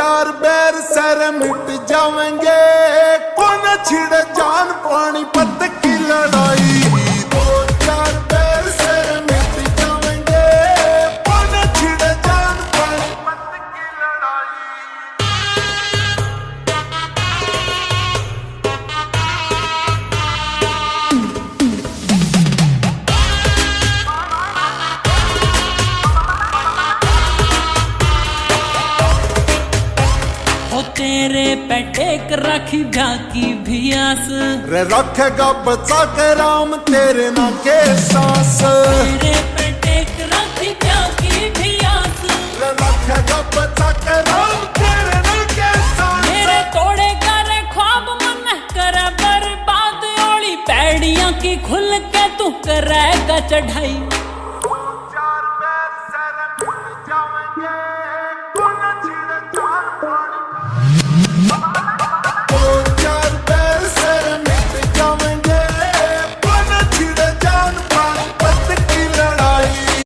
चार बैर सर मिट जावेंगे, कौन छिड़ जान पानीपत की लड़ाई। दो चार बैर सर मिट जावेंगे, कौन छिड़ जान पानीपत की लड़ाई। तेरे पे टेक रखी जाकी भी आस, रे रखेगा बचा के राम तेरे ना के सांस। तेरे पे टेक रखी जाकी भी आस, रे रखेगा बचा के राम तेरे ना के सांस। मेरे तोड़े करे ख्वाब मन करे बर्बाद, ओली पैड़ियां की खुल के तू करेगा चढ़ाई।